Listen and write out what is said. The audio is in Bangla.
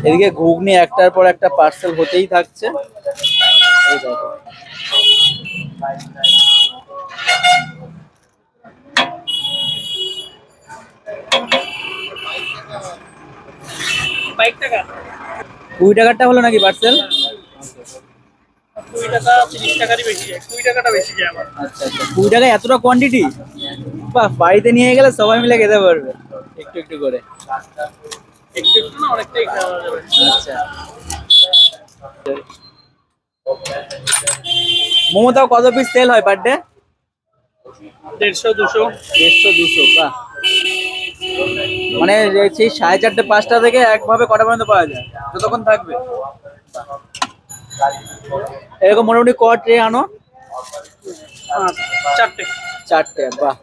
এদিকে ঘুগনি একটার পর একটা পার্সেল হতেই থাকছে। এই দেখো। বাইক টাকা 20 টাকারটা হলো নাকি পার্সেল? 20 টাকা 30 টাকারই বেশি যায়, 20 টাকাটা বেশি যায় আমার। আচ্ছা আচ্ছা, 20 টাকায় এতটা কোয়ান্টিটি? বাহ, বাড়িতে নিয়ে গেলে সবাই মিলে খেতে পারবে একটু একটু করে। একটু একটু না, অনেকটাই খাওয়া যাবে। আচ্ছা, মোমো তাও কত পিস সেল হয় পার ডে? 150 200। 150 200, বাহ। মানে সেই 4:30 5টা থেকে একভাবে কটা পর্যন্ত পাওয়া যায়, যতক্ষণ থাকবে। এরকম মোটামুটি ক ট্রে আনো? 4টে। 4টে, বাহ।